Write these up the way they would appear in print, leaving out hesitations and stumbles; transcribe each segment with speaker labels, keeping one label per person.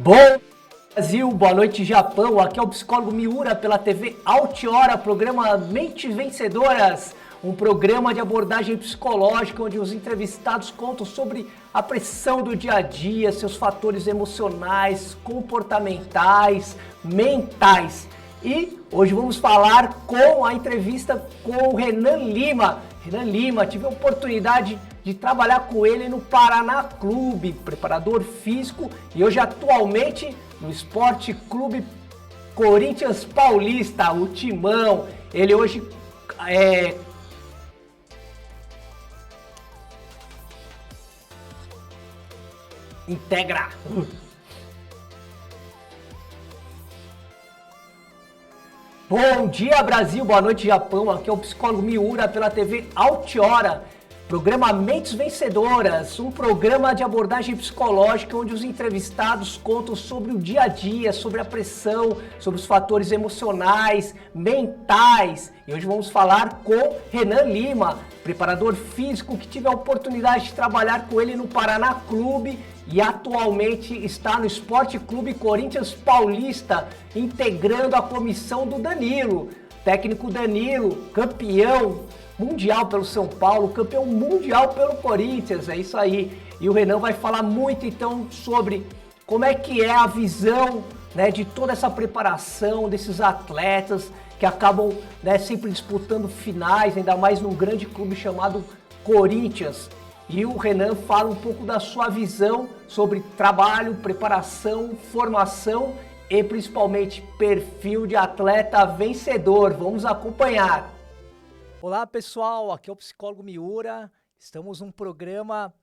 Speaker 1: Bom Brasil, boa noite Japão, aqui é o psicólogo Miura pela TV Altiora, programa Mentes Vencedoras, um programa de abordagem psicológica onde os entrevistados contam sobre a pressão do dia a dia, seus fatores emocionais, comportamentais, mentais. E hoje vamos falar com a entrevista com o Renan Lima. Renan Lima, tive a oportunidade de trabalhar com ele no Paraná Clube, preparador físico, e hoje atualmente no Esporte Clube Corinthians Paulista, o Timão. Ele hoje integra. Bom dia Brasil, boa noite Japão, aqui é o psicólogo Miura pela TV Altiora. Programa Mentes Vencedoras, um programa de abordagem psicológica onde os entrevistados contam sobre o dia a dia, sobre a pressão, sobre os fatores emocionais, mentais. E hoje vamos falar com Renan Lima, preparador físico que tive a oportunidade de trabalhar com ele no Paraná Clube e atualmente está no Esporte Clube Corinthians Paulista, integrando a comissão do Danilo. Técnico Danilo, campeão mundial pelo São Paulo, campeão mundial pelo Corinthians, é isso aí. E o Renan vai falar muito então sobre como é que é a visão, né, de toda essa preparação desses atletas que acabam, né, sempre disputando finais, ainda mais num grande clube chamado Corinthians. E o Renan fala um pouco da sua visão sobre trabalho, preparação, formação e principalmente perfil de atleta vencedor. Vamos acompanhar. Olá pessoal, aqui é o psicólogo Miura, estamos num programa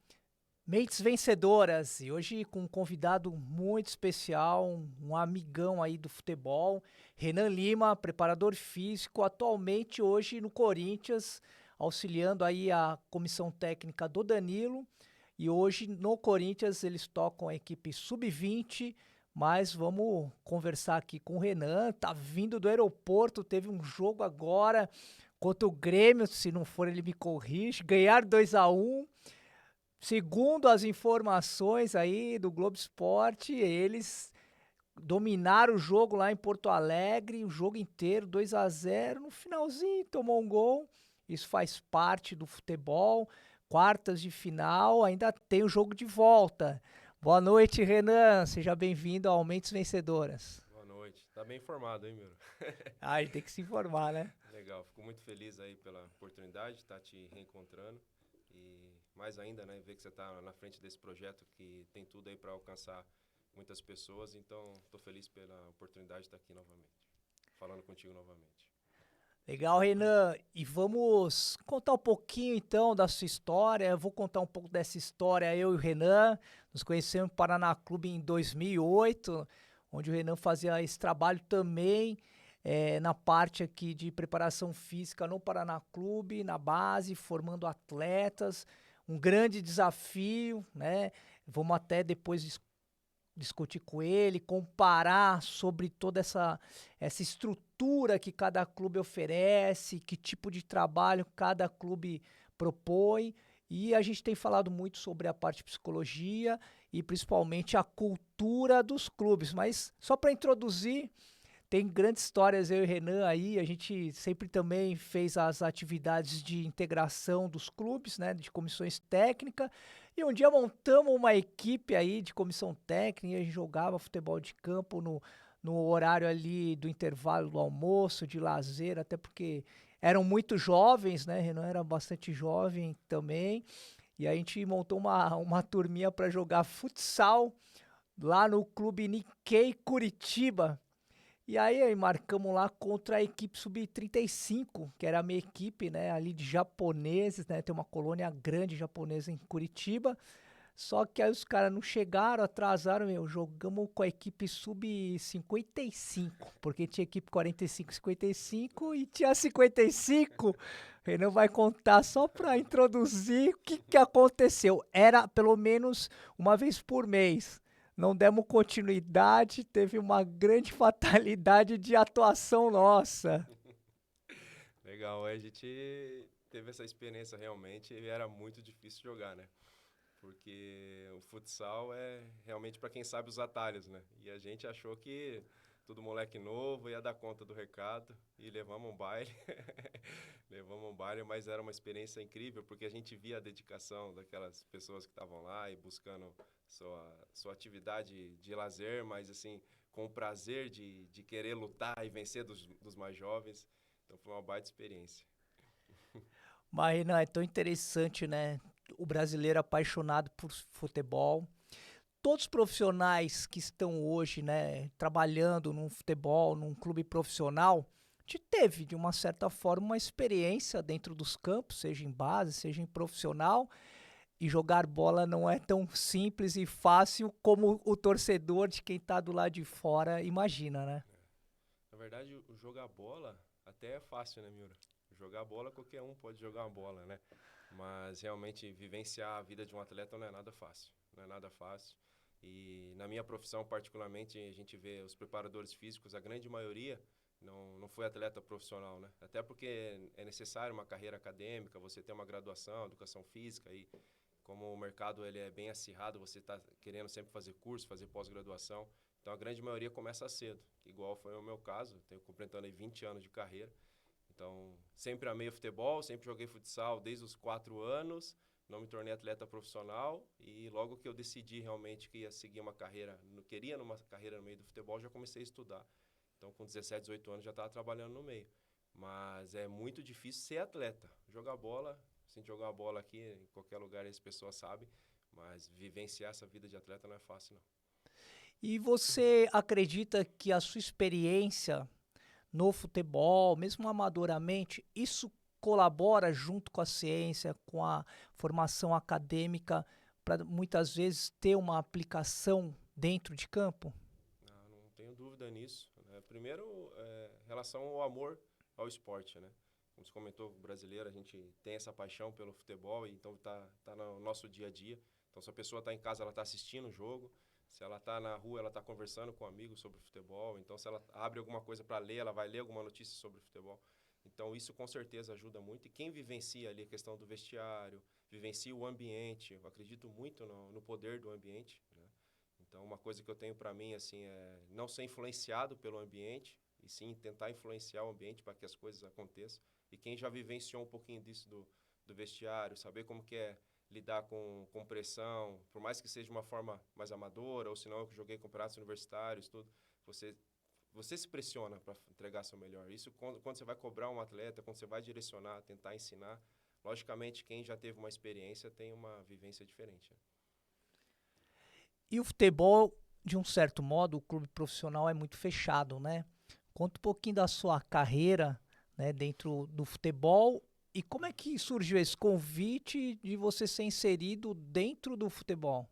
Speaker 1: Mentes Vencedoras e hoje com um convidado muito especial, um amigão aí do futebol, Renan Lima, preparador físico, atualmente hoje no Corinthians, auxiliando aí a comissão técnica do Danilo, e hoje no Corinthians eles tocam a equipe sub-20, mas vamos conversar aqui com o Renan, tá vindo do aeroporto, teve um jogo agora contra o Grêmio, se não for ele me corrige, ganhar 2-1, segundo as informações aí do Globo Esporte, eles dominaram o jogo lá em Porto Alegre, o jogo inteiro, 2-0, no finalzinho tomou um gol, isso faz parte do futebol, quartas de final, ainda tem o jogo de volta. Boa noite, Renan, seja bem-vindo ao Mentes Vencedoras.
Speaker 2: Boa noite, tá bem informado, hein, Miro?
Speaker 1: A gente tem que se informar, né?
Speaker 2: Legal, fico muito feliz aí pela oportunidade de estar te reencontrando e mais ainda, né, ver que você está na frente desse projeto que tem tudo aí para alcançar muitas pessoas, então tô feliz pela oportunidade de estar aqui novamente, falando contigo novamente.
Speaker 1: Legal, Renan. E vamos contar um pouquinho então da sua história. Eu vou contar um pouco dessa história. Eu e o Renan nos conhecemos no Paraná Clube em 2008, onde o Renan fazia esse trabalho também na parte aqui de preparação física no Paraná Clube, na base, formando atletas. Um grande desafio, né? Vamos até depois discutir com ele, comparar sobre toda essa estrutura que cada clube oferece, que tipo de trabalho cada clube propõe. E a gente tem falado muito sobre a parte de psicologia e principalmente a cultura dos clubes. Mas só para introduzir, tem grandes histórias eu e o Renan aí, a gente sempre também fez as atividades de integração dos clubes, né, de comissões técnicas, e um dia montamos uma equipe aí de comissão técnica, e a gente jogava futebol de campo no horário ali do intervalo do almoço, de lazer, até porque eram muito jovens, né, Renan era bastante jovem também, e a gente montou uma turminha para jogar futsal lá no Clube Nikkei Curitiba. E aí marcamos lá contra a equipe sub-35, que era a minha equipe, né, ali de japoneses, né, tem uma colônia grande japonesa em Curitiba, só que aí os caras não chegaram, atrasaram, jogamos com a equipe sub-55, porque tinha equipe 45, 55 e tinha 55, ele não vai contar só para introduzir o que aconteceu, era pelo menos uma vez por mês. Não demos continuidade, teve uma grande fatalidade de atuação nossa.
Speaker 2: Legal, a gente teve essa experiência realmente e era muito difícil jogar, né? porque o futsal é realmente para quem sabe os atalhos, né? E a gente achou que tudo moleque novo ia dar conta do recado e levamos um baile. Levamos um baile, mas era uma experiência incrível, porque a gente via a dedicação daquelas pessoas que estavam lá e buscando sua atividade de lazer, mas assim, com o prazer de querer lutar e vencer dos mais jovens. Então foi uma baita experiência.
Speaker 1: Mas não é tão interessante, né? O brasileiro apaixonado por futebol. Todos os profissionais que estão hoje, né, trabalhando num futebol, num clube profissional, te teve, de uma certa forma, uma experiência dentro dos campos, seja em base, seja em profissional, e jogar bola não é tão simples e fácil como o torcedor de quem está do lado de fora imagina, né?
Speaker 2: Na verdade, o jogar bola até é fácil, né, Miura? Jogar bola, qualquer um pode jogar uma bola, né? Mas realmente vivenciar a vida de um atleta não é nada fácil. Não é nada fácil. E na minha profissão, particularmente, a gente vê os preparadores físicos, a grande maioria não foi atleta profissional, né? Até porque é necessário uma carreira acadêmica, você ter uma graduação, educação física, e como o mercado ele é bem acirrado, você está querendo sempre fazer curso, fazer pós-graduação. Então a grande maioria começa cedo, igual foi o meu caso, tenho completando aí 20 anos de carreira. Então, sempre amei o futebol, sempre joguei futsal desde os 4 anos, não me tornei atleta profissional e logo que eu decidi realmente que ia seguir uma carreira, queria uma carreira no meio do futebol, já comecei a estudar. Então, com 17, 18 anos já estava trabalhando no meio. Mas é muito difícil ser atleta. Jogar bola, sem jogar bola aqui, em qualquer lugar as pessoas sabem, mas vivenciar essa vida de atleta não é fácil, não.
Speaker 1: E você acredita que a sua experiência no futebol, mesmo amadoramente, isso colabora junto com a ciência, com a formação acadêmica, para muitas vezes ter uma aplicação dentro de campo?
Speaker 2: Não tenho dúvida nisso, né? Primeiro, relação ao amor ao esporte, né? Como você comentou, o brasileiro, a gente tem essa paixão pelo futebol, e então tá no nosso dia a dia. Então, se a pessoa está em casa, ela está assistindo o jogo. Se ela está na rua, ela está conversando com amigos sobre futebol. Então, se ela abre alguma coisa para ler, ela vai ler alguma notícia sobre futebol. Então, isso com certeza ajuda muito. E quem vivencia ali a questão do vestiário, vivencia o ambiente, eu acredito muito no poder do ambiente, né? Então, uma coisa que eu tenho para mim, assim, é não ser influenciado pelo ambiente, e sim tentar influenciar o ambiente para que as coisas aconteçam. E quem já vivenciou um pouquinho disso do vestiário, saber como que é lidar com pressão, por mais que seja de uma forma mais amadora, ou se não, eu joguei campeonatos universitários, tudo, você, você se pressiona para entregar seu melhor. Isso quando você vai cobrar um atleta, quando você vai direcionar, tentar ensinar, logicamente quem já teve uma experiência tem uma vivência diferente, né?
Speaker 1: E o futebol, de um certo modo, o clube profissional é muito fechado, né? Conta um pouquinho da sua carreira, né, dentro do futebol e como é que surgiu esse convite de você ser inserido dentro do futebol?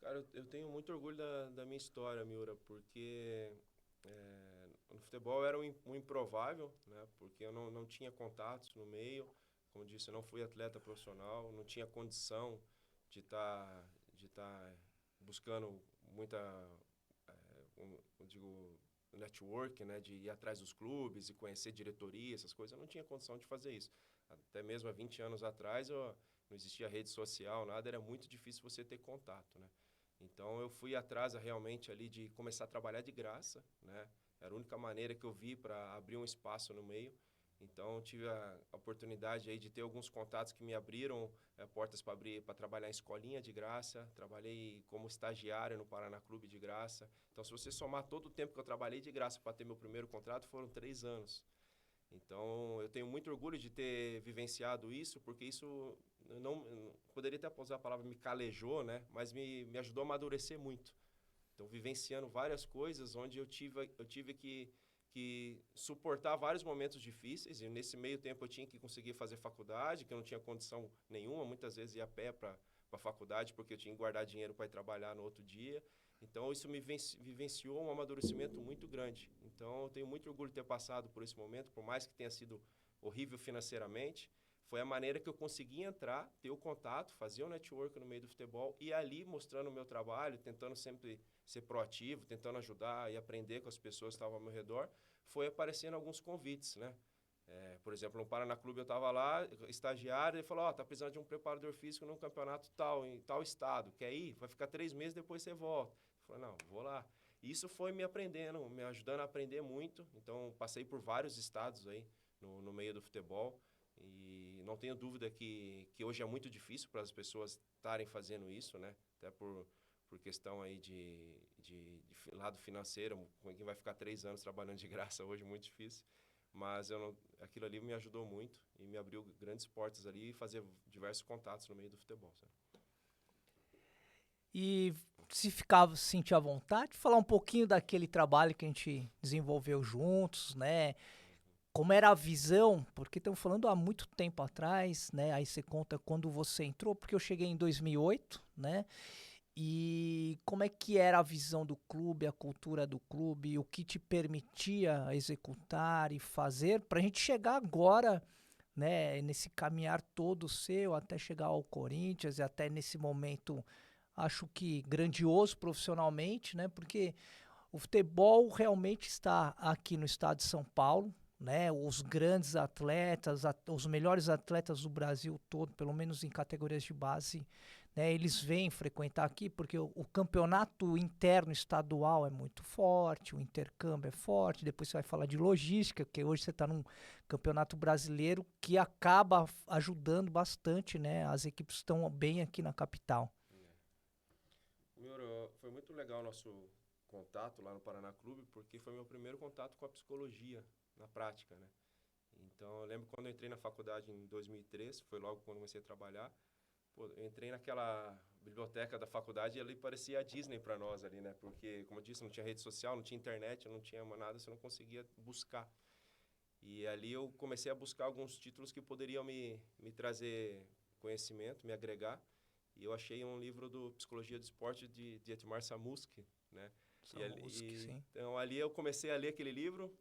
Speaker 2: Cara, eu tenho muito orgulho da minha história, Miura, porque no futebol era um improvável, né? Porque eu não tinha contatos no meio, como disse, eu não fui atleta profissional, não tinha condição de estar buscando muita, eu digo, network, né? De ir atrás dos clubes e conhecer diretoria, essas coisas, eu não tinha condição de fazer isso. Até mesmo há 20 anos atrás, não existia rede social, nada, era muito difícil você ter contato, né? Então eu fui atrás realmente ali de começar a trabalhar de graça, né? Era a única maneira que eu vi para abrir um espaço no meio. Então tive a oportunidade aí de ter alguns contatos que me abriram portas para abrir, para trabalhar em escolinha de graça. Trabalhei como estagiário no Paraná Clube de graça. Então se você somar todo o tempo que eu trabalhei de graça para ter meu primeiro contrato, foram 3 anos. Então, eu tenho muito orgulho de ter vivenciado isso, porque isso não poderia até usar a palavra me calejou, né? Mas me ajudou a amadurecer muito. Então, vivenciando várias coisas onde eu tive que suportar vários momentos difíceis, e nesse meio tempo eu tinha que conseguir fazer faculdade, que eu não tinha condição nenhuma, muitas vezes ia a pé para a faculdade, porque eu tinha que guardar dinheiro para ir trabalhar no outro dia. Então, isso me vivenciou um amadurecimento muito grande. Então, eu tenho muito orgulho de ter passado por esse momento, por mais que tenha sido horrível financeiramente. Foi a maneira que eu consegui entrar, ter o contato, fazer o network no meio do futebol e ali mostrando o meu trabalho, tentando sempre ser proativo, tentando ajudar e aprender com as pessoas que estavam ao meu redor, foi aparecendo alguns convites, né? Por exemplo, no Paraná Clube eu estava lá, estagiário, ele falou, tá precisando de um preparador físico num campeonato tal, em tal estado. Quer ir? Vai ficar 3 meses, depois você volta. Eu falei, não, vou lá. Isso foi me ajudando a aprender muito. Então, passei por vários estados aí no meio do futebol. E não tenho dúvida que hoje é muito difícil para as pessoas estarem fazendo isso, né? Até por questão aí de lado financeiro. Quem vai ficar 3 anos trabalhando de graça hoje é muito difícil. Mas aquilo ali me ajudou muito e me abriu grandes portas ali e fazer diversos contatos no meio do futebol, sabe?
Speaker 1: E se sentir à vontade, falar um pouquinho daquele trabalho que a gente desenvolveu juntos, né? Como era a visão, porque estamos falando há muito tempo atrás, né? Aí você conta quando você entrou, porque eu cheguei em 2008, né? E como é que era a visão do clube, a cultura do clube, o que te permitia executar e fazer para a gente chegar agora, né, nesse caminhar todo seu até chegar ao Corinthians e até nesse momento, acho que grandioso profissionalmente, né, porque o futebol realmente está aqui no estado de São Paulo, né, os grandes atletas, os melhores atletas do Brasil todo, pelo menos em categorias de base, né, eles vêm frequentar aqui porque o campeonato interno estadual é muito forte, o intercâmbio é forte, depois você vai falar de logística, porque hoje você está num campeonato brasileiro que acaba ajudando bastante, né, as equipes estão bem aqui na capital.
Speaker 2: Miura, foi muito legal o nosso contato lá no Paraná Clube, porque foi meu primeiro contato com a psicologia na prática, né? Então, eu lembro quando eu entrei na faculdade em 2003, foi logo quando comecei a trabalhar. Pô, eu entrei naquela biblioteca da faculdade e ali parecia a Disney para nós ali, né? Porque, como eu disse, não tinha rede social, não tinha internet, não tinha nada, você não conseguia buscar. E ali eu comecei a buscar alguns títulos que poderiam me trazer conhecimento, me agregar. E eu achei um livro do Psicologia do Esporte de Etmar Samuski, né?
Speaker 1: Sim.
Speaker 2: Então ali eu comecei a ler aquele livro,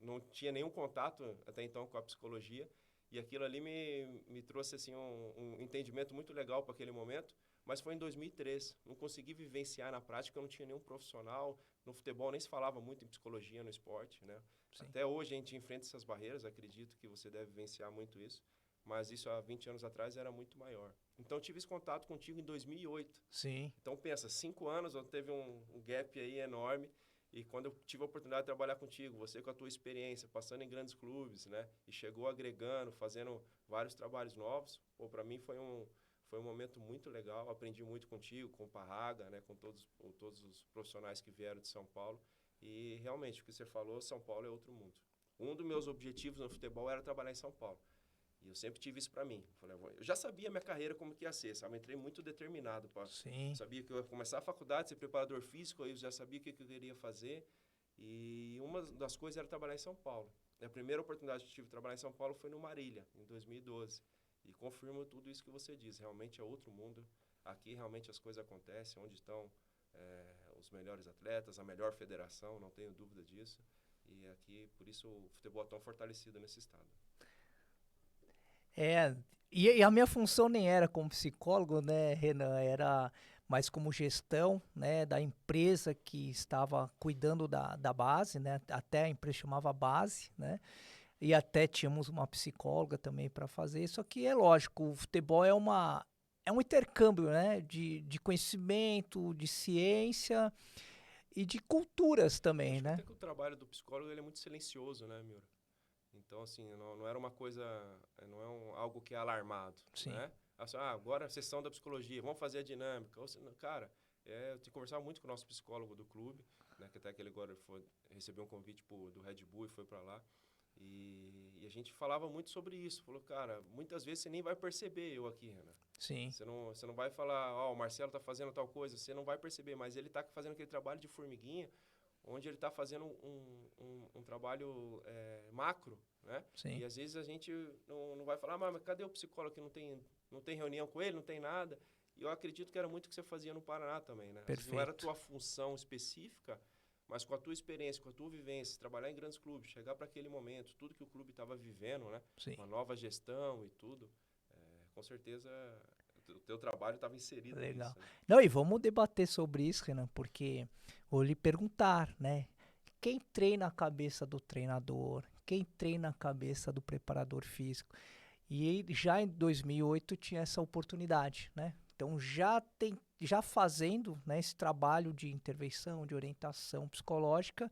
Speaker 2: não tinha nenhum contato até então com a psicologia. E aquilo ali me trouxe assim, um entendimento muito legal para aquele momento, mas foi em 2003. Não consegui vivenciar na prática, eu não tinha nenhum profissional. No futebol nem se falava muito em psicologia no esporte, né?
Speaker 1: Sim.
Speaker 2: Até hoje a gente enfrenta essas barreiras, acredito que você deve vivenciar muito isso, mas isso há 20 anos atrás era muito maior. Então eu tive esse contato contigo em 2008.
Speaker 1: Sim.
Speaker 2: Então pensa, 5 anos, eu teve um gap aí enorme. E quando eu tive a oportunidade de trabalhar contigo, você com a tua experiência, passando em grandes clubes, né? E chegou agregando, fazendo vários trabalhos novos. Pô, para mim foi um momento muito legal. Aprendi muito contigo, com o Parraga, né? Com todos os profissionais que vieram de São Paulo. E realmente, o que você falou, São Paulo é outro mundo. Um dos meus objetivos no futebol era trabalhar em São Paulo. E eu sempre tive isso para mim. Eu já sabia a minha carreira como que ia ser, sabe? Eu entrei muito determinado.
Speaker 1: Sim.
Speaker 2: Sabia que eu ia começar a faculdade, ser preparador físico, aí eu já sabia o que eu queria fazer. E uma das coisas era trabalhar em São Paulo. A primeira oportunidade que eu tive de trabalhar em São Paulo foi no Marília, em 2012. E confirmo tudo isso que você diz. Realmente é outro mundo. Aqui realmente as coisas acontecem, onde estão os melhores atletas, a melhor federação, não tenho dúvida disso. E aqui, por isso, o futebol é tão fortalecido nesse estado.
Speaker 1: E a minha função nem era como psicólogo, né, Renan? Era mais como gestão, né, da empresa que estava cuidando da base, né? Até a empresa chamava base, né? E até tínhamos uma psicóloga também para fazer. Só que é lógico, o futebol é um intercâmbio, né? De conhecimento, de ciência e de culturas também, né?
Speaker 2: Até que o trabalho do psicólogo ele é muito silencioso, né, Miura? Então, assim, não era uma coisa, não é algo que é alarmado,
Speaker 1: Sim.
Speaker 2: né? Assim, agora a sessão da psicologia, vamos fazer a dinâmica. Cara, eu tenho que conversar muito com o nosso psicólogo do clube, né? Que até que ele agora recebeu um convite do Red Bull e foi para lá. E a gente falava muito sobre isso. Falou, cara, muitas vezes você nem vai perceber eu aqui, Renan.
Speaker 1: Sim.
Speaker 2: Você não vai falar, o Marcelo tá fazendo tal coisa, você não vai perceber, mas ele tá fazendo aquele trabalho de formiguinha, onde ele está fazendo um trabalho macro, né?
Speaker 1: Sim.
Speaker 2: E às vezes a gente não vai falar, mas cadê o psicólogo que não tem reunião com ele, não tem nada? E eu acredito que era muito o que você fazia no Paraná também, né? Às vezes não era a tua função específica, mas com a tua experiência, com a tua vivência, trabalhar em grandes clubes, chegar para aquele momento, tudo que o clube estava vivendo, né?
Speaker 1: Sim.
Speaker 2: Uma nova gestão e tudo, com certeza o teu trabalho estava inserido
Speaker 1: Legal.
Speaker 2: nisso. Né?
Speaker 1: Não, e vamos debater sobre isso, Renan, porque vou lhe perguntar, né? Quem treina a cabeça do treinador? quem treina a cabeça do preparador físico? E já em 2008 tinha essa oportunidade, né? Então já fazendo, né, esse trabalho de intervenção, de orientação psicológica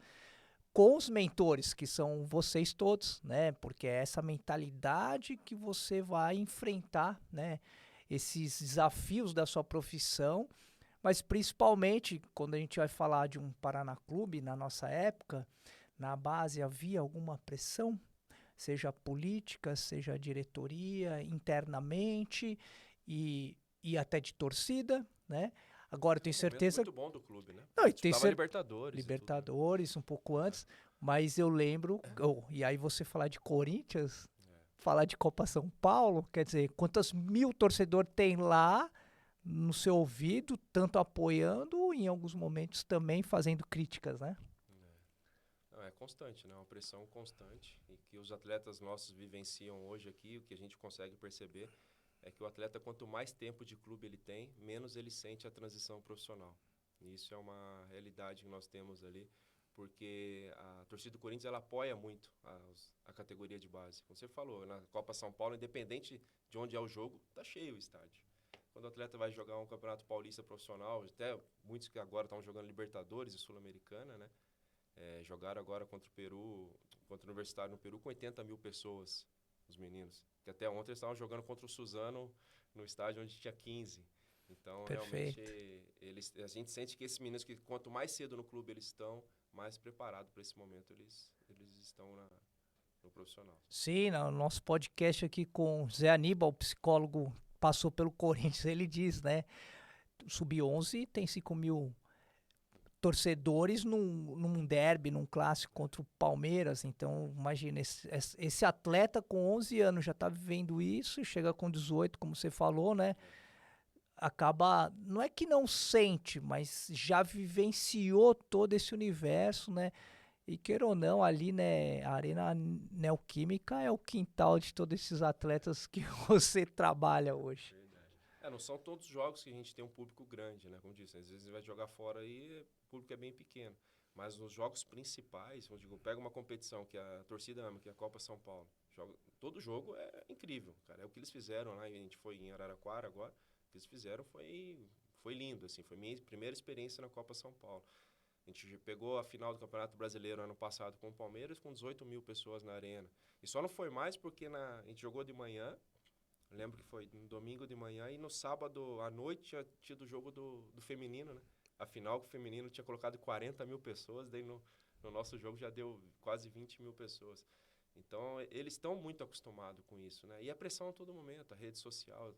Speaker 1: com os mentores, que são vocês todos, né? Porque é essa mentalidade que você vai enfrentar, né, esses desafios da sua profissão, mas principalmente quando a gente vai falar de um Paraná Clube, na nossa época, na base havia alguma pressão, seja política, seja diretoria, internamente e até de torcida, né? Agora eu tenho certeza.
Speaker 2: Muito bom do clube, né?
Speaker 1: Não, e tem
Speaker 2: Disputava Libertadores.
Speaker 1: Libertadores, um pouco antes, mas eu lembro. E aí você falar de Corinthians, falar de Copa São Paulo, quer dizer, quantas mil torcedores tem lá no seu ouvido, tanto apoiando, em alguns momentos também fazendo críticas, né?
Speaker 2: É constante, né? Uma pressão constante e que os atletas nossos vivenciam hoje aqui, o que a gente consegue perceber é que o atleta, quanto mais tempo de clube ele tem, menos ele sente a transição profissional. E isso é uma realidade que nós temos ali, porque a torcida do Corinthians ela apoia muito a categoria de base. Como você falou, na Copa São Paulo, independente de onde é o jogo, tá cheio o estádio. Quando o atleta vai jogar um campeonato paulista profissional, até muitos que agora estão jogando Libertadores e Sul-Americana, né? Jogaram agora contra o Peru, contra o Universitário no Peru, com 80 mil pessoas, os meninos. Que até ontem eles estavam jogando contra o Suzano no estádio onde tinha 15. Então,
Speaker 1: Perfeito.
Speaker 2: realmente, a gente sente que esses meninos, que quanto mais cedo no clube eles estão, mais preparados para esse momento eles estão no profissional.
Speaker 1: Sim, no nosso podcast aqui com o Zé Aníbal, psicólogo, passou pelo Corinthians, ele diz, né? Sub-11 tem 5 mil torcedores num derby, num clássico contra o Palmeiras. Então, imagina, esse atleta com 11 anos já está vivendo isso, chega com 18, como você falou, né? Acaba, não é que não sente, mas já vivenciou todo esse universo, né? E queira ou não, ali, né, a Arena Neoquímica é o quintal de todos esses atletas que você trabalha hoje.
Speaker 2: Não são todos os jogos que a gente tem um público grande, né? Como disse, às vezes vai jogar fora e o público é bem pequeno. Mas nos jogos principais, eu digo, pega uma competição que a torcida ama, que é a Copa São Paulo. Todo jogo é incrível, cara. É o que eles fizeram lá, a gente foi em Araraquara agora, o que eles fizeram foi lindo, assim. Foi minha primeira experiência na Copa São Paulo. A gente pegou a final do Campeonato Brasileiro ano passado com o Palmeiras, com 18 mil pessoas na arena. E só não foi mais porque a gente jogou de manhã. Eu lembro que foi no domingo de manhã e no sábado à noite tinha tido o jogo do feminino, né? Afinal, o feminino tinha colocado 40 mil pessoas, daí no nosso jogo já deu quase 20 mil pessoas. Então, eles estão muito acostumados com isso, né? E a pressão a todo momento, a rede social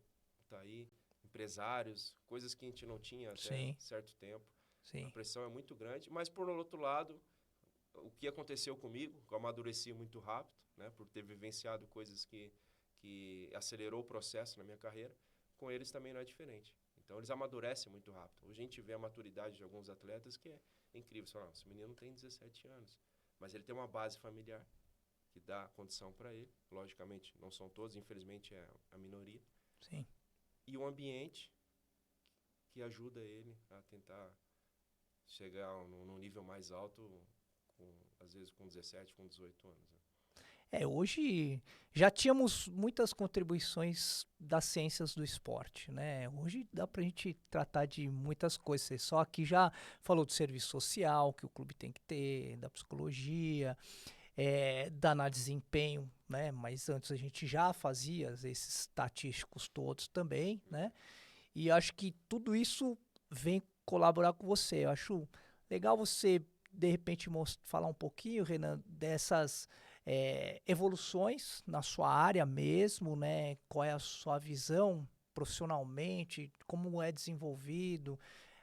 Speaker 2: está aí, empresários, coisas que a gente não tinha até certo tempo.
Speaker 1: Sim.
Speaker 2: A pressão é muito grande, mas por outro lado, o que aconteceu comigo, eu amadureci muito rápido, né? Por ter vivenciado coisas que acelerou o processo na minha carreira, com eles também não é diferente. Então, eles amadurecem muito rápido. Hoje a gente vê a maturidade de alguns atletas que é incrível. Você fala, esse menino tem 17 anos, mas ele tem uma base familiar que dá condição para ele. Logicamente, não são todos, infelizmente é a minoria.
Speaker 1: Sim.
Speaker 2: E um ambiente que ajuda ele a tentar chegar num nível mais alto, às vezes com 17, com 18 anos. Né?
Speaker 1: Hoje já tínhamos muitas contribuições das ciências do esporte, né? Hoje dá pra gente tratar de muitas coisas. Você só aqui já falou do serviço social que o clube tem que ter, da psicologia, da análise de desempenho, né? Mas antes a gente já fazia esses estatísticos todos também, né? E acho que tudo isso vem colaborar com você. Eu acho legal você, de repente, falar um pouquinho, Renan, dessas evoluções na sua área mesmo, né? Qual é a sua visão profissionalmente, como é desenvolvido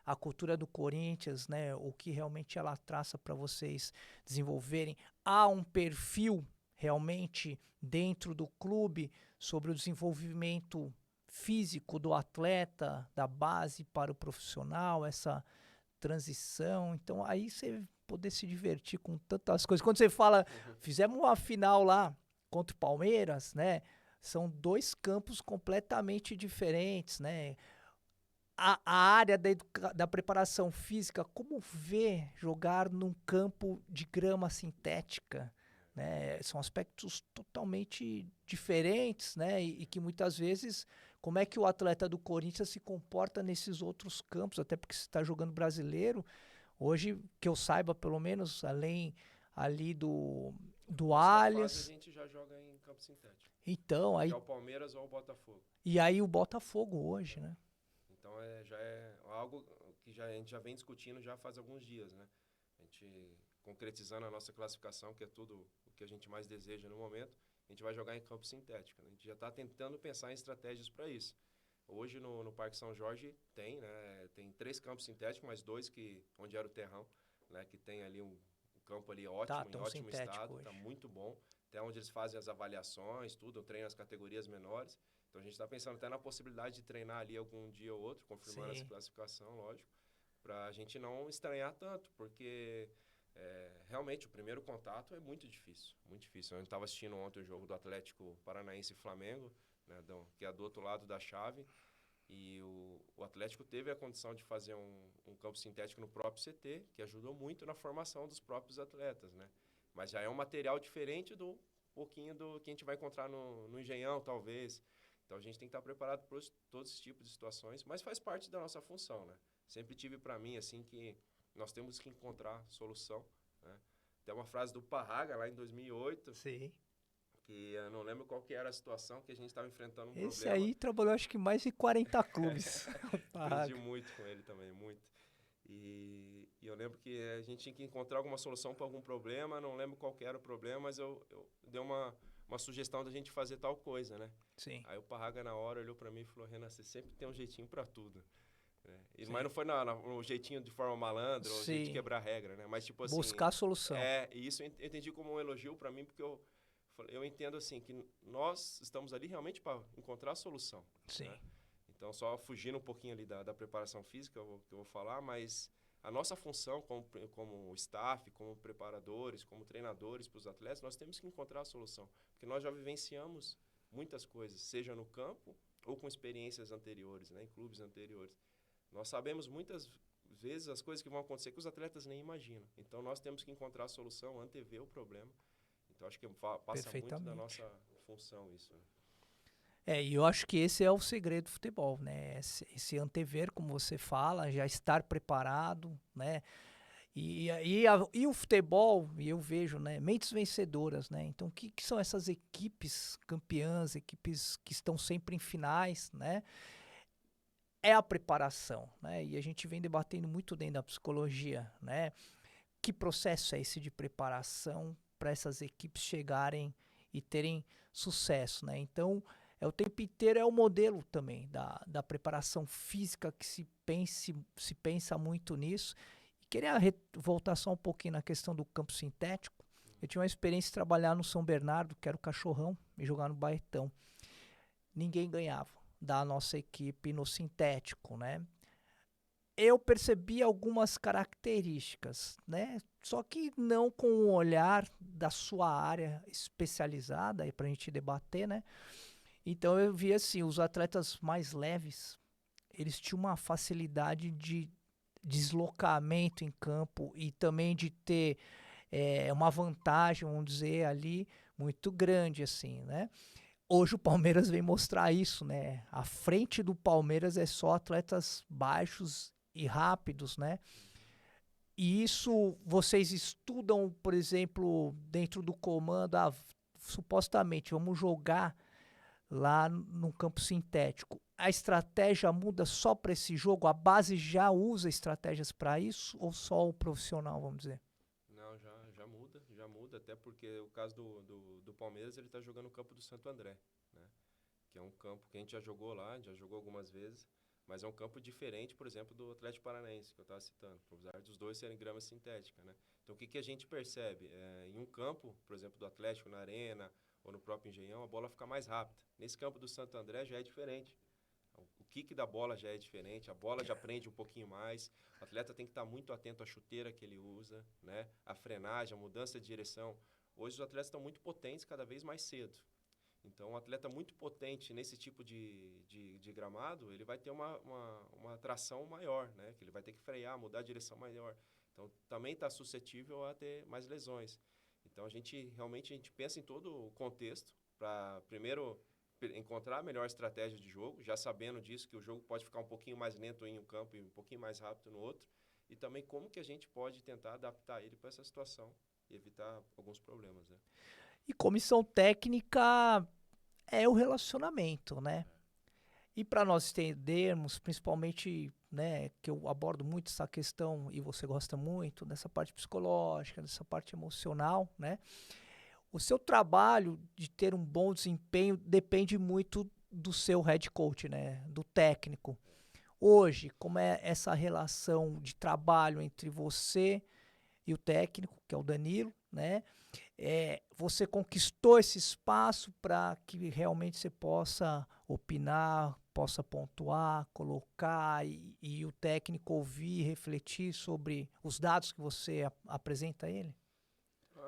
Speaker 1: a cultura do Corinthians, né? O que realmente ela traça para vocês desenvolverem. Há um perfil realmente dentro do clube sobre o desenvolvimento físico do atleta, da base para o profissional, essa transição. Então aí você poder se divertir com tantas coisas. Quando você fala, fizemos uma final lá contra o Palmeiras, né? São dois campos completamente diferentes, né? A área da preparação física, como ver jogar num campo de grama sintética, né? São aspectos totalmente diferentes, né? E que muitas vezes, como é que o atleta do Corinthians se comporta nesses outros campos, até porque você está jogando brasileiro. Hoje, que eu saiba, pelo menos, além ali do
Speaker 2: Próxima fase a
Speaker 1: Allianz,
Speaker 2: gente já joga em campo sintético.
Speaker 1: então,
Speaker 2: Que
Speaker 1: aí,
Speaker 2: é o Palmeiras ou o Botafogo.
Speaker 1: e aí o Botafogo hoje, né?
Speaker 2: Então já é algo que a gente já vem discutindo já faz alguns dias, né? A gente concretizando a nossa classificação, que é tudo o que a gente mais deseja no momento, a gente vai jogar em campo sintético, né? A gente já está tentando pensar em estratégias para isso. Hoje no Parque São Jorge tem, né? Tem 3 campos sintéticos, mais 2 onde era o terrão, né? Que tem ali um campo ali ótimo, em
Speaker 1: Tão
Speaker 2: ótimo
Speaker 1: sintético
Speaker 2: estado,
Speaker 1: hoje.
Speaker 2: está muito bom. Até onde eles fazem as avaliações, tudo, treinam as categorias menores. Então a gente está pensando até na possibilidade de treinar ali algum dia ou outro, confirmando essa classificação, lógico, para a gente não estranhar tanto, porque realmente o primeiro contato é muito difícil, muito difícil. Eu estava assistindo ontem o jogo do Atlético Paranaense e Flamengo, né, que é do outro lado da chave, e o Atlético teve a condição de fazer um campo sintético no próprio CT, que ajudou muito na formação dos próprios atletas, né? Mas já é um material diferente do pouquinho do que a gente vai encontrar no Engenhão, talvez. Então a gente tem que estar preparado para todos esses tipos de situações, mas faz parte da nossa função, né? Sempre tive para mim assim que nós temos que encontrar solução, né? Tem uma frase do Parraga lá em 2008,
Speaker 1: Sim.
Speaker 2: que eu não lembro qual que era a situação que a gente estava enfrentando
Speaker 1: Esse
Speaker 2: problema.
Speaker 1: aí trabalhou acho que mais de 40 clubes.
Speaker 2: Aprendi muito com ele também, muito. E eu lembro que a gente tinha que encontrar alguma solução para algum problema, não lembro qual que era o problema, mas eu dei uma sugestão da gente fazer tal coisa, né?
Speaker 1: Sim.
Speaker 2: Aí o Parraga na hora olhou para mim e falou: Renan, você sempre tem um jeitinho para tudo. Mas não foi no jeitinho de forma malandra, ou jeito de quebrar regra, né? Mas tipo assim...
Speaker 1: Buscar a solução.
Speaker 2: E isso eu entendi como um elogio para mim, porque eu entendo assim, que nós estamos ali realmente para encontrar a solução.
Speaker 1: Sim.
Speaker 2: Né? Então, só fugindo um pouquinho ali da preparação física, que eu vou falar, mas a nossa função como staff, como preparadores, como treinadores para os atletas, nós temos que encontrar a solução. Porque nós já vivenciamos muitas coisas, seja no campo ou com experiências anteriores, né, em clubes anteriores. Nós sabemos muitas vezes as coisas que vão acontecer que os atletas nem imaginam. Então, nós temos que encontrar a solução, antever o problema. Então, acho que passa muito da nossa função isso, né?
Speaker 1: E eu acho que esse é o segredo do futebol, né? Esse antever, como você fala, já estar preparado, né? E o futebol, e eu vejo, né? Mentes vencedoras, né? Então, o que são essas equipes campeãs, equipes que estão sempre em finais, né? É a preparação, né? E a gente vem debatendo muito dentro da psicologia, né? Que processo é esse de preparação para essas equipes chegarem e terem sucesso, né? Então, o tempo inteiro é o modelo também da preparação física que se pensa muito nisso. E queria voltar só um pouquinho na questão do campo sintético. Eu tinha uma experiência de trabalhar no São Bernardo, que era o Cachorrão, e jogar no Baetão. Ninguém ganhava da nossa equipe no sintético, né? Eu percebi algumas características, né? Só que não com o olhar da sua área especializada aí pra gente debater, né? Então eu vi assim, os atletas mais leves, eles tinham uma facilidade de deslocamento em campo e também de ter uma vantagem, vamos dizer, ali muito grande, assim, né? Hoje o Palmeiras vem mostrar isso, né? A frente do Palmeiras é só atletas baixos e rápidos, né? E isso vocês estudam, por exemplo, dentro do comando, supostamente vamos jogar lá no campo sintético. A estratégia muda só para esse jogo? A base já usa estratégias para isso ou só o profissional, vamos dizer?
Speaker 2: Não, já muda, até porque o caso do Palmeiras, ele está jogando no campo do Santo André, né? Que é um campo que a gente já jogou lá, já jogou algumas vezes, mas é um campo diferente, por exemplo, do Atlético Paranaense, que eu estava citando, apesar dos dois serem grama sintética, né? Então, o que a gente percebe? Em um campo, por exemplo, do Atlético, na Arena, ou no próprio Engenhão, a bola fica mais rápida. Nesse campo do Santo André já é diferente. O kick da bola já é diferente, a bola já prende um pouquinho mais, o atleta tem que estar muito atento à chuteira que ele usa, né? A frenagem, a mudança de direção. Hoje os atletas estão muito potentes cada vez mais cedo. Então, um atleta muito potente nesse tipo de gramado, ele vai ter uma tração maior, né? Que ele vai ter que frear, mudar a direção maior. Então, também está suscetível a ter mais lesões. Então, realmente a gente pensa em todo o contexto para, primeiro, encontrar a melhor estratégia de jogo, já sabendo disso, que o jogo pode ficar um pouquinho mais lento em um campo e um pouquinho mais rápido no outro, e também como que a gente pode tentar adaptar ele para essa situação e evitar alguns problemas, né?
Speaker 1: E comissão técnica é o relacionamento, né? E para nós entendermos, principalmente, né, que eu abordo muito essa questão e você gosta muito dessa parte psicológica, dessa parte emocional, né? O seu trabalho de ter um bom desempenho depende muito do seu head coach, né, do técnico. Hoje, como é essa relação de trabalho entre você e o técnico, que é o Danilo, né? Você conquistou esse espaço para que realmente você possa opinar, possa pontuar, colocar e o técnico ouvir, refletir sobre os dados que você apresenta a ele?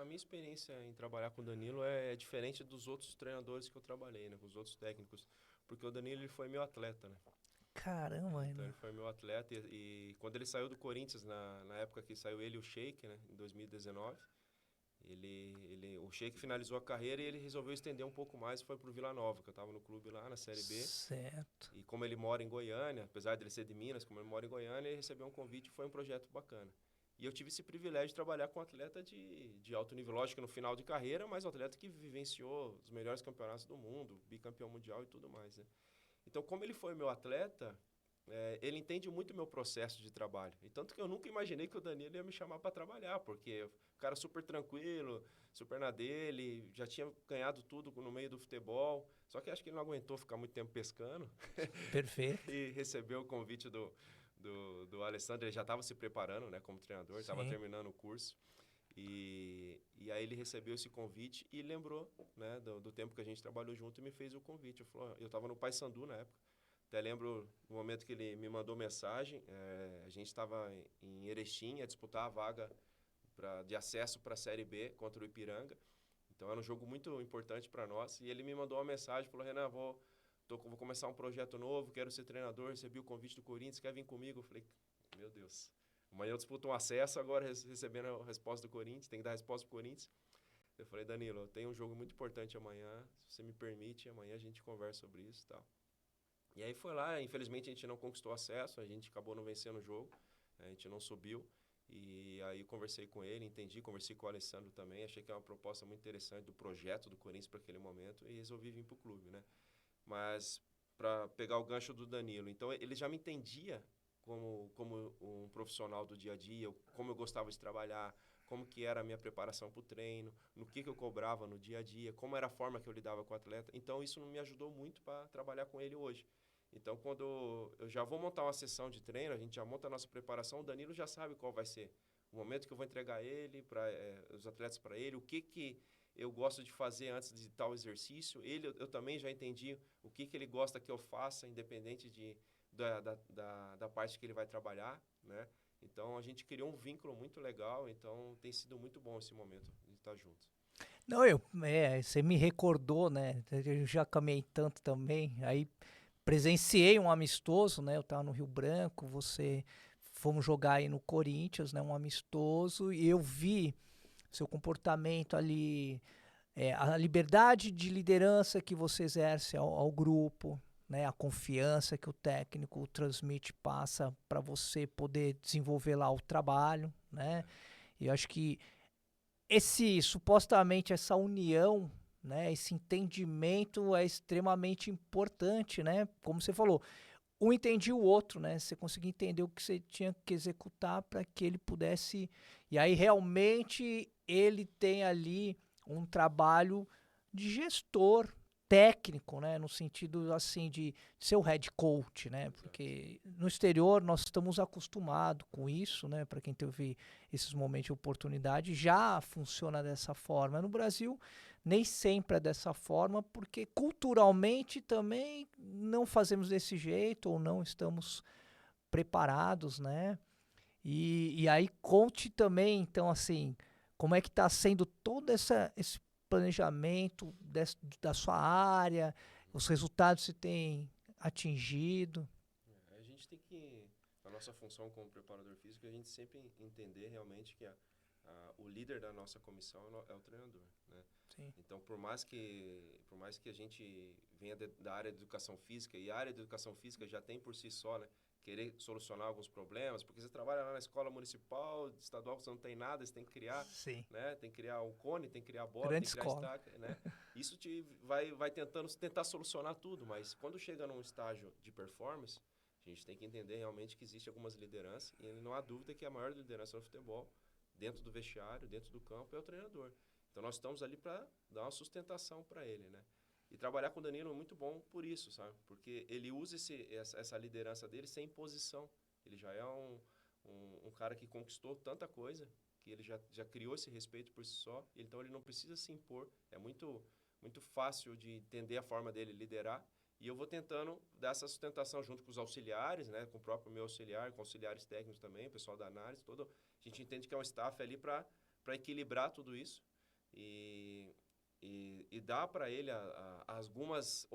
Speaker 2: A minha experiência em trabalhar com o Danilo é diferente dos outros treinadores que eu trabalhei, né, com os outros técnicos, porque o Danilo ele foi meu atleta, né?
Speaker 1: Caramba,
Speaker 2: Então
Speaker 1: né?
Speaker 2: ele foi meu atleta e quando ele saiu do Corinthians, na época que saiu ele e o Sheik, né, em 2019, o Sheik finalizou a carreira e ele resolveu estender um pouco mais e foi pro Vila Nova, que eu estava no clube lá na Série B.
Speaker 1: Certo.
Speaker 2: E como ele mora em Goiânia, apesar de ele ser de Minas, como ele mora em Goiânia, ele recebeu um convite e foi um projeto bacana. E eu tive esse privilégio de trabalhar com um atleta de alto nível, lógico, no final de carreira, mas um atleta que vivenciou os melhores campeonatos do mundo, bicampeão mundial e tudo mais, né? Então, como ele foi meu atleta, ele entende muito o meu processo de trabalho. E tanto que eu nunca imaginei que o Danilo ia me chamar para trabalhar, porque o cara super tranquilo, super na dele, já tinha ganhado tudo no meio do futebol. Só que acho que ele não aguentou ficar muito tempo pescando.
Speaker 1: Perfeito.
Speaker 2: E recebeu o convite do Alessandro. Ele já estava se preparando, né, como treinador, estava
Speaker 1: Sim.
Speaker 2: terminando o curso. E aí ele recebeu esse convite e lembrou, né, do tempo que a gente trabalhou junto e me fez o convite. Eu estava no Paysandu na época. Até lembro no momento que ele me mandou mensagem, a gente estava em Erechim a disputar a vaga de acesso para a Série B contra o Ipiranga. Então era um jogo muito importante para nós. E ele me mandou uma mensagem, falou, Renan, vou começar um projeto novo, quero ser treinador, recebi o convite do Corinthians, quer vir comigo? Eu falei, meu Deus, amanhã eu disputo um acesso, agora recebendo a resposta do Corinthians, tem que dar a resposta pro Corinthians. Eu falei, Danilo, eu tenho um jogo muito importante amanhã, se você me permite, amanhã a gente conversa sobre isso e tal. E aí foi lá, infelizmente a gente não conquistou acesso, a gente acabou não vencendo o jogo, a gente não subiu. E aí conversei com ele, conversei com o Alessandro também, achei que era uma proposta muito interessante do projeto do Corinthians para aquele momento e resolvi vir para o clube, né? Mas para pegar o gancho do Danilo, então ele já me entendia como um profissional do dia a dia, como eu gostava de trabalhar, como que era a minha preparação para o treino, no que eu cobrava no dia a dia, como era a forma que eu lidava com o atleta. Então isso me ajudou muito para trabalhar com ele hoje. Então, quando eu já vou montar uma sessão de treino, a gente já monta a nossa preparação, o Danilo já sabe qual vai ser o momento que eu vou entregar ele, os atletas para ele, o que eu gosto de fazer antes de tal exercício. Eu também já entendi o que ele gosta que eu faça, independente da parte que ele vai trabalhar, né? Então, a gente criou um vínculo muito legal, então tem sido muito bom esse momento de estar junto.
Speaker 1: Não, você me recordou, né? Eu já caminhei tanto também, aí presenciei um amistoso, né? Eu tava no Rio Branco, fomos jogar aí no Corinthians, né? Um amistoso, e eu vi seu comportamento ali, a liberdade de liderança que você exerce ao grupo, né? A confiança que o técnico transmite, passa para você poder desenvolver lá o trabalho, né? E eu acho que supostamente essa união, né, esse entendimento é extremamente importante, né? Como você falou, um entendia o outro, né? Você conseguia entender o que você tinha que executar para que ele pudesse. E aí realmente ele tem ali um trabalho de gestor técnico, né? No sentido assim de ser o head coach, né? Porque no exterior nós estamos acostumados com isso, né? Para quem teve esses momentos de oportunidade, já funciona dessa forma. No Brasil nem sempre é dessa forma, porque culturalmente também não fazemos desse jeito ou não estamos preparados, né? E aí conte também, então, assim, como é que está sendo todo esse planejamento da sua área, os resultados que você tem atingido.
Speaker 2: A gente tem que, a nossa função como preparador físico, a gente sempre entender realmente que o líder da nossa comissão é o treinador, né?
Speaker 1: Sim.
Speaker 2: Então, por mais que a gente venha da área de educação física, e a área de educação física já tem por si só, né, querer solucionar alguns problemas, porque você trabalha lá na escola municipal, estadual, você não tem nada, você tem que criar,
Speaker 1: Sim.
Speaker 2: né, tem que criar um cone, tem que criar bola,
Speaker 1: Grande
Speaker 2: tem que criar
Speaker 1: escola.
Speaker 2: estaca, né? Isso vai tentar solucionar tudo, mas quando chega num estágio de performance, a gente tem que entender realmente que existe algumas lideranças, e não há dúvida que a maior liderança no futebol, dentro do vestiário, dentro do campo, é o treinador. Então, nós estamos ali para dar uma sustentação para ele, né? E trabalhar com o Danilo é muito bom por isso, sabe? Porque ele usa essa liderança dele sem imposição. Ele já é um cara que conquistou tanta coisa, que ele já criou esse respeito por si só, então ele não precisa se impor. É muito fácil de entender a forma dele liderar, e eu vou tentando dar essa sustentação junto com os auxiliares, né? Com o próprio meu auxiliar, com auxiliares técnicos também, o pessoal da análise, todo. A gente entende que é um staff ali para equilibrar tudo isso. E dá para ele algumas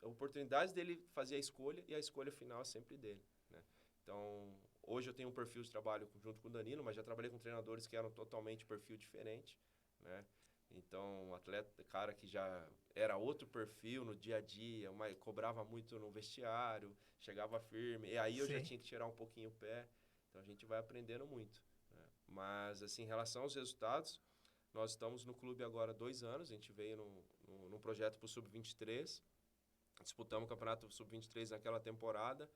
Speaker 2: oportunidades dele fazer a escolha, e a escolha final é sempre dele, né? Então, hoje eu tenho um perfil de trabalho junto com o Danilo, mas já trabalhei com treinadores que eram totalmente perfil diferente, né? Então, atleta, cara que já era outro perfil no dia a dia, mas cobrava muito no vestiário, chegava firme, e aí eu já
Speaker 1: Sim.
Speaker 2: tinha que tirar um pouquinho o pé. Então, a gente vai aprendendo muito, né? Mas, assim, em relação aos resultados, nós estamos no clube agora há 2 anos, a gente veio num projeto para o Sub-23, disputamos o Campeonato Sub-23 naquela temporada,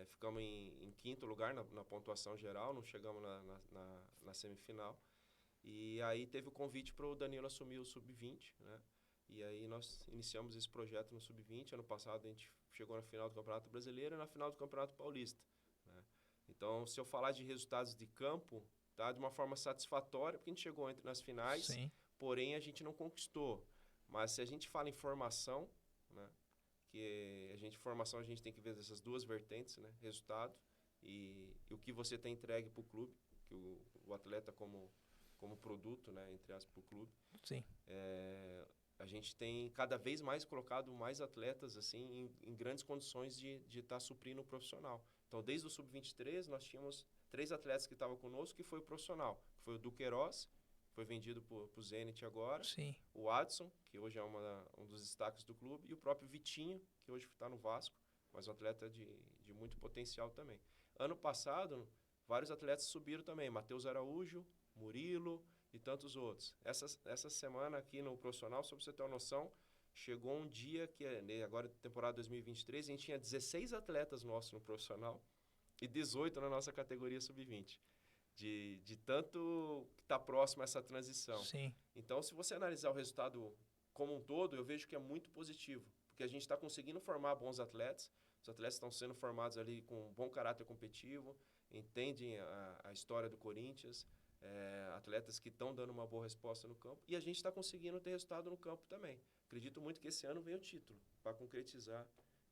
Speaker 2: ficamos em 5º lugar na pontuação geral, não chegamos na semifinal. E aí teve o convite para o Danilo assumir o Sub-20, né? E aí nós iniciamos esse projeto no Sub-20. Ano passado a gente chegou na final do Campeonato Brasileiro e na final do Campeonato Paulista, né? Então, se eu falar de resultados de campo, tá, de uma forma satisfatória, porque a gente chegou nas finais,
Speaker 1: Sim.
Speaker 2: porém a gente não conquistou. Mas se a gente fala em formação, né, formação a gente tem que ver dessas duas vertentes, né, resultado e o que você tem entregue para o clube, que o atleta como produto, né, entre aspas, para o clube.
Speaker 1: Sim.
Speaker 2: A gente tem cada vez mais colocado mais atletas assim em grandes condições de estar suprindo o profissional. Então, desde o Sub-23, nós tínhamos 3 atletas que estavam conosco, que foi o profissional. Foi o Duqueiroz, que foi vendido para o Zenit agora.
Speaker 1: Sim.
Speaker 2: O Adson, que hoje é um dos destaques do clube. E o próprio Vitinho, que hoje está no Vasco, mas um atleta de muito potencial também. Ano passado, vários atletas subiram também. Matheus Araújo, Murilo e tantos outros. Essa semana aqui no profissional, só para você ter uma noção, chegou um dia que, agora temporada 2023, a gente tinha 16 atletas nossos no profissional e 18 na nossa categoria sub-20. De tanto que está próximo a essa transição.
Speaker 1: Sim.
Speaker 2: Então, se você analisar o resultado como um todo, eu vejo que é muito positivo, porque a gente está conseguindo formar bons atletas, os atletas estão sendo formados ali com um bom caráter competitivo, entendem a história do Corinthians, atletas que estão dando uma boa resposta no campo, e a gente está conseguindo ter resultado no campo também. Acredito muito que esse ano vem o título, para concretizar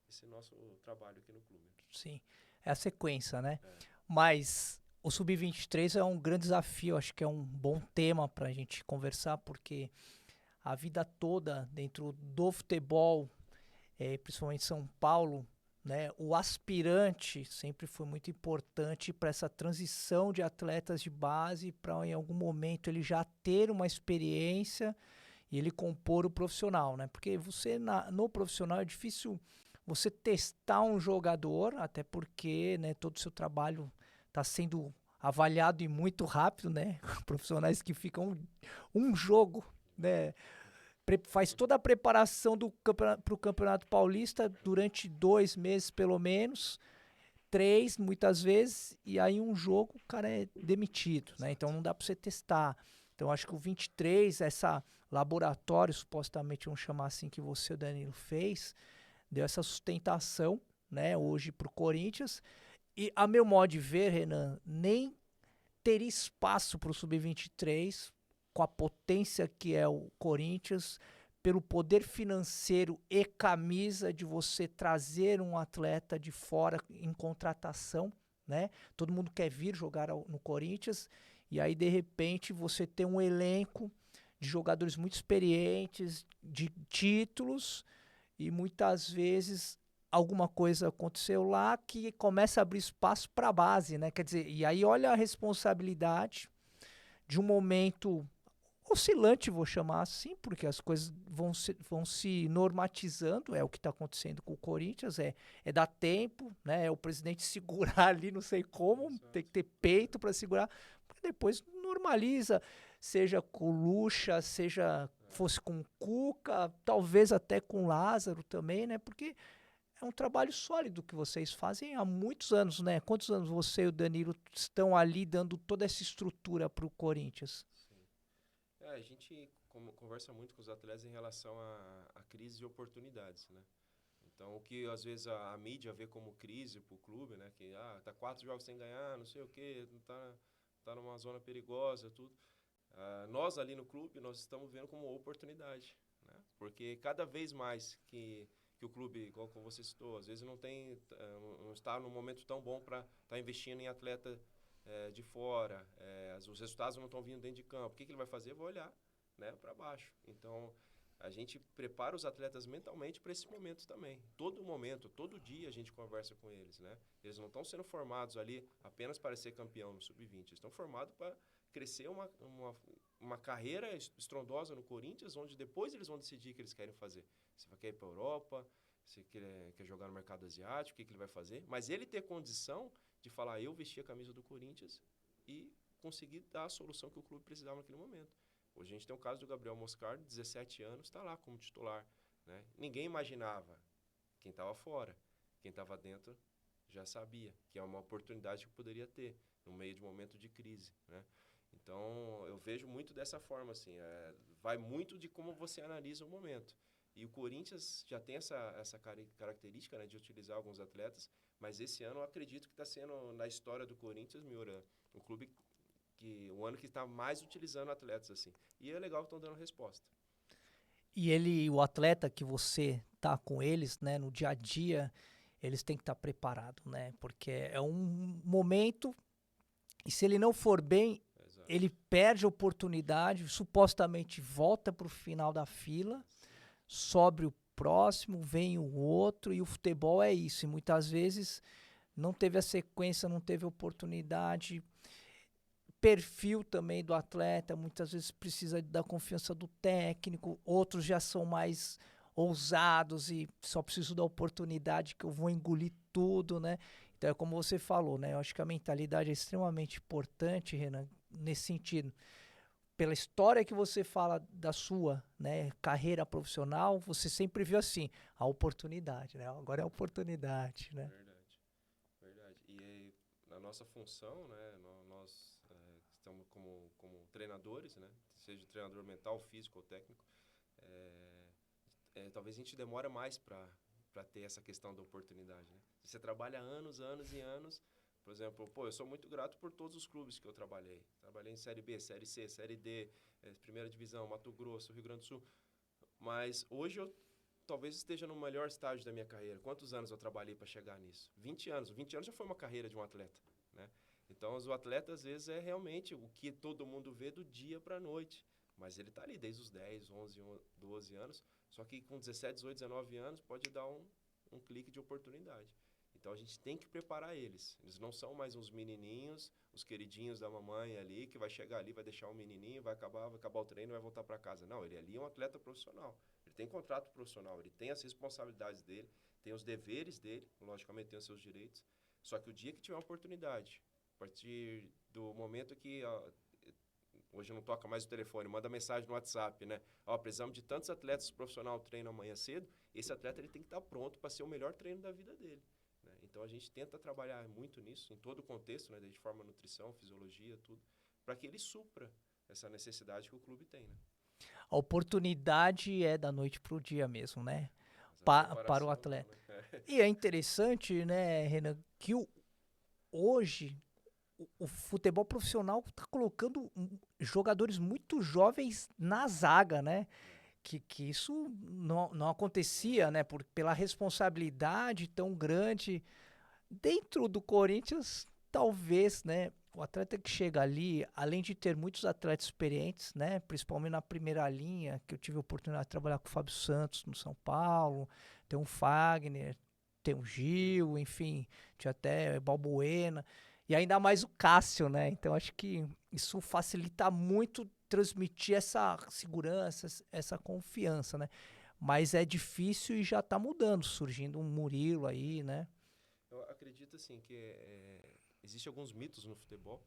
Speaker 2: esse nosso trabalho aqui no clube.
Speaker 1: Sim, é a sequência, né? Mas o Sub-23 é um grande desafio, acho que é um bom tema para a gente conversar, porque a vida toda dentro do futebol, principalmente São Paulo, né, o aspirante sempre foi muito importante para essa transição de atletas de base para em algum momento ele já ter uma experiência e ele compor o profissional, né? Porque você no profissional é difícil você testar um jogador, até porque, né, todo o seu trabalho está sendo avaliado e muito rápido, né? Profissionais que ficam um jogo, né? Faz toda a preparação para o Campeonato Paulista durante 2 meses, pelo menos, 3 muitas vezes, e aí um jogo o cara é demitido, né? Então não dá para você testar. Então acho que o 23, essa laboratório, supostamente vamos chamar assim, que você, o Danilo, fez, deu essa sustentação, né, hoje para o Corinthians. E a meu modo de ver, Renan, nem teria espaço para o Sub-23 com a potência que é o Corinthians, pelo poder financeiro e camisa de você trazer um atleta de fora em contratação, né? Todo mundo quer vir jogar no Corinthians e aí de repente você tem um elenco de jogadores muito experientes, de títulos, e muitas vezes alguma coisa aconteceu lá que começa a abrir espaço para a base, né? Quer dizer, e aí olha a responsabilidade
Speaker 3: de um momento oscilante, vou chamar assim, porque as coisas vão se normatizando, é o que está acontecendo com o Corinthians, é dar tempo, né? É o presidente segurar ali, não sei como, tem que ter peito para segurar, porque depois normaliza, seja com o Lucha, seja fosse com o Cuca, talvez até com o Lázaro também, né? Porque é um trabalho sólido que vocês fazem há muitos anos, né? Quantos anos você e o Danilo estão ali dando toda essa estrutura para o Corinthians?
Speaker 2: Sim. A gente conversa muito com os atletas em relação a crise e oportunidades, né? Então, o que às vezes a mídia vê como crise para o clube, né? Que tá 4 jogos sem ganhar, não sei o quê, tá numa zona perigosa, tudo. Nós ali no clube, nós estamos vendo como oportunidade, né? Porque cada vez mais que o clube, como você citou, às vezes não está num momento tão bom para estar investindo em atleta de fora, os resultados não estão vindo dentro de campo. O que ele vai fazer? Vai olhar, né, para baixo. Então, a gente prepara os atletas mentalmente para esse momento também. Todo momento, todo dia a gente conversa com eles, né? Eles não estão sendo formados ali apenas para ser campeão no Sub-20. Eles estão formados para crescer uma carreira estrondosa no Corinthians, onde depois eles vão decidir o que eles querem fazer. Se vai querer ir para a Europa, se quer jogar no mercado asiático, o que ele vai fazer. Mas ele ter condição de falar, eu vesti a camisa do Corinthians e conseguir dar a solução que o clube precisava naquele momento. Hoje a gente tem o caso do Gabriel Moscardo, 17 anos, está lá como titular, né? Ninguém imaginava quem estava fora. Quem estava dentro já sabia que é uma oportunidade que poderia ter no meio de um momento de crise, né? Então, eu vejo muito dessa forma, assim, vai muito de como você analisa o momento. E o Corinthians já tem essa característica, né, de utilizar alguns atletas, mas esse ano eu acredito que está sendo, na história do Corinthians, Miura, um clube o ano que está mais utilizando atletas, assim. E é legal que estão dando resposta.
Speaker 3: E o atleta que você tá com eles, né, no dia a dia, eles têm que estar preparados, né? Porque é um momento, e se ele não for bem,
Speaker 2: Exato.
Speaker 3: ele perde a oportunidade, supostamente volta para o final da fila, sobe o próximo, vem o outro, e o futebol é isso. E muitas vezes não teve a sequência, não teve oportunidade. Perfil também do atleta, muitas vezes precisa da confiança do técnico, outros já são mais ousados e só preciso da oportunidade que eu vou engolir tudo, né? Então é como você falou, né? Eu acho que a mentalidade é extremamente importante, Renan, nesse sentido. Pela história que você fala da sua, né, carreira profissional, você sempre viu assim, a oportunidade, né? Agora é a oportunidade, né?
Speaker 2: Verdade, verdade. E na nossa função, né, nós estamos como treinadores, né, seja treinador mental, físico ou técnico, talvez a gente demora mais para ter essa questão da oportunidade, né? Você trabalha anos e anos. Por exemplo, eu sou muito grato por todos os clubes que eu trabalhei. Trabalhei em Série B, Série C, Série D, Primeira Divisão, Mato Grosso, Rio Grande do Sul. Mas hoje eu talvez esteja no melhor estágio da minha carreira. Quantos anos eu trabalhei para chegar nisso? 20 anos. 20 anos já foi uma carreira de um atleta, né? Então, os atletas, às vezes, é realmente o que todo mundo vê do dia para a noite. Mas ele está ali desde os 10, 11, 12 anos. Só que com 17, 18, 19 anos, pode dar um clique de oportunidade. Então, a gente tem que preparar eles. Eles não são mais uns menininhos, os queridinhos da mamãe ali, que vai chegar ali, vai deixar um menininho, vai acabar o treino e vai voltar para casa. Não, ele ali é um atleta profissional. Ele tem contrato profissional, ele tem as responsabilidades dele, tem os deveres dele, logicamente tem os seus direitos. Só que o dia que tiver uma oportunidade, a partir do momento que... hoje não toca mais o telefone, manda mensagem no WhatsApp, né? Precisamos de tantos atletas profissionais treino amanhã cedo. Esse atleta ele tem que estar pronto para ser o melhor treino da vida dele, né? Então a gente tenta trabalhar muito nisso, em todo o contexto, né? Desde forma nutrição, fisiologia, tudo, para que ele supra essa necessidade que o clube tem, né?
Speaker 3: A oportunidade é da noite para o dia mesmo, né? Para o atleta.
Speaker 2: Não, né?
Speaker 3: E é interessante, né, Renan, que hoje o futebol profissional está colocando jogadores muito jovens na zaga, né? Que isso não acontecia, né? Pela responsabilidade tão grande. Dentro do Corinthians, talvez, né? O atleta que chega ali, além de ter muitos atletas experientes, né? Principalmente na primeira linha, que eu tive a oportunidade de trabalhar com o Fábio Santos no São Paulo, tem o Fagner, tem o Gil, enfim, tinha até Balbuena. E ainda mais o Cássio, né? Então acho que isso facilita muito transmitir essa segurança, essa confiança, né? Mas é difícil e já tá mudando, surgindo um Murilo aí, né?
Speaker 2: Eu acredito assim que existem alguns mitos no futebol,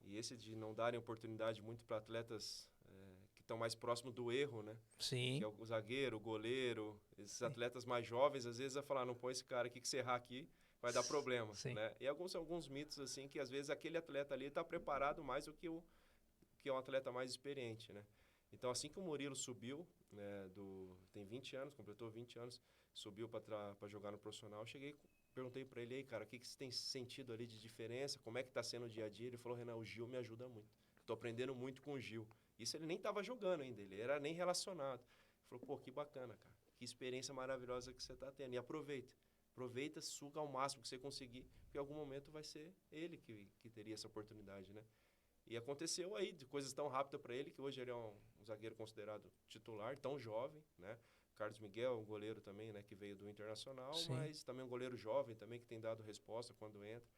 Speaker 2: e esse de não darem oportunidade muito para atletas que estão mais próximos do erro, né?
Speaker 3: Sim.
Speaker 2: Que é o zagueiro, o goleiro, esses atletas mais jovens, às vezes vai falar, não põe esse cara aqui que se errar aqui vai dar problema, né? E alguns mitos assim que às vezes aquele atleta ali está preparado mais do que um atleta mais experiente, né? Então assim que o Murilo subiu, né, tem 20 anos, completou 20 anos, subiu para jogar no profissional, perguntei para ele, aí, cara, o que você tem sentido ali de diferença? Como é que tá sendo o dia a dia? Ele falou, Renan, o Gil me ajuda muito. Tô aprendendo muito com o Gil. Isso ele nem tava jogando ainda, ele era nem relacionado. Ele falou, pô, que bacana, cara. Que experiência maravilhosa que você tá tendo. E aproveita, suga ao máximo que você conseguir, porque em algum momento vai ser ele que teria essa oportunidade, né? E aconteceu aí, de coisas tão rápidas para ele, que hoje ele é um zagueiro considerado titular, tão jovem, né? Carlos Miguel, um goleiro também, né, que veio do Internacional,
Speaker 3: Sim.
Speaker 2: Mas também um goleiro jovem também, que tem dado resposta quando entra.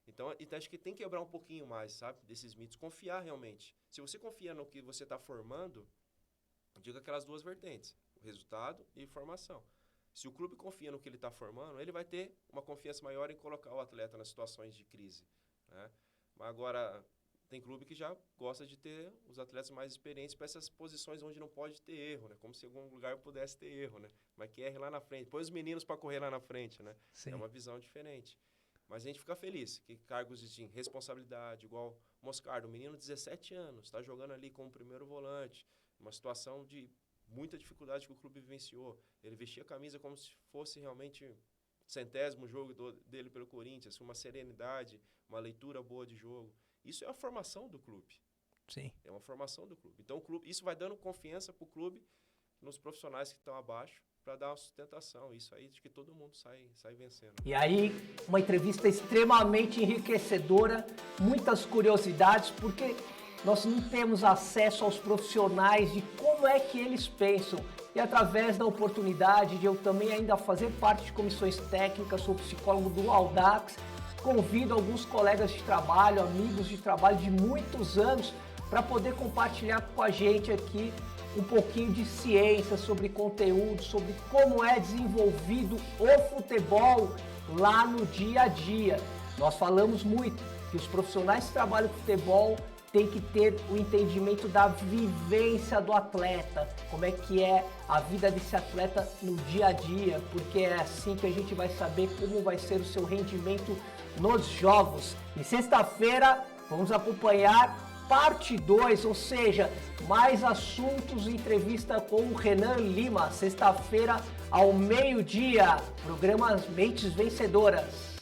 Speaker 2: Então acho que tem que quebrar um pouquinho mais, sabe, desses mitos. Confiar realmente. Se você confia no que você está formando, diga aquelas duas vertentes, o resultado e formação. Se o clube confia no que ele está formando, ele vai ter uma confiança maior em colocar o atleta nas situações de crise, né? Mas agora, tem clube que já gosta de ter os atletas mais experientes para essas posições onde não pode ter erro, né? Como se em algum lugar pudesse ter erro, né? Mas que erre lá na frente. Põe os meninos para correr lá na frente, né?
Speaker 3: Sim.
Speaker 2: É uma visão diferente. Mas a gente fica feliz que cargos de responsabilidade, igual Moscardo, um menino de 17 anos, está jogando ali como primeiro volante, uma situação de muita dificuldade que o clube vivenciou. Ele vestia a camisa como se fosse realmente o 100º jogo dele pelo Corinthians, uma serenidade, uma leitura boa de jogo. Isso é a formação do clube.
Speaker 3: Sim.
Speaker 2: É uma formação do clube. Então, isso vai dando confiança para o clube, nos profissionais que estão abaixo, para dar uma sustentação. Isso aí, de que todo mundo sai vencendo.
Speaker 1: E aí, uma entrevista extremamente enriquecedora, muitas curiosidades, porque nós não temos acesso aos profissionais de como é que eles pensam. E através da oportunidade de eu também ainda fazer parte de comissões técnicas, sou psicólogo do Audax, convido alguns colegas de trabalho, amigos de trabalho de muitos anos, para poder compartilhar com a gente aqui um pouquinho de ciência sobre conteúdo, sobre como é desenvolvido o futebol lá no dia a dia. Nós falamos muito que os profissionais que trabalham com futebol têm que ter o entendimento da vivência do atleta, como é que é a vida desse atleta no dia a dia, porque é assim que a gente vai saber como vai ser o seu rendimento nos jogos. E sexta-feira vamos acompanhar parte 2, ou seja, mais assuntos, entrevista com o Renan Lima, sexta-feira ao meio-dia, programa Mentes Vencedoras.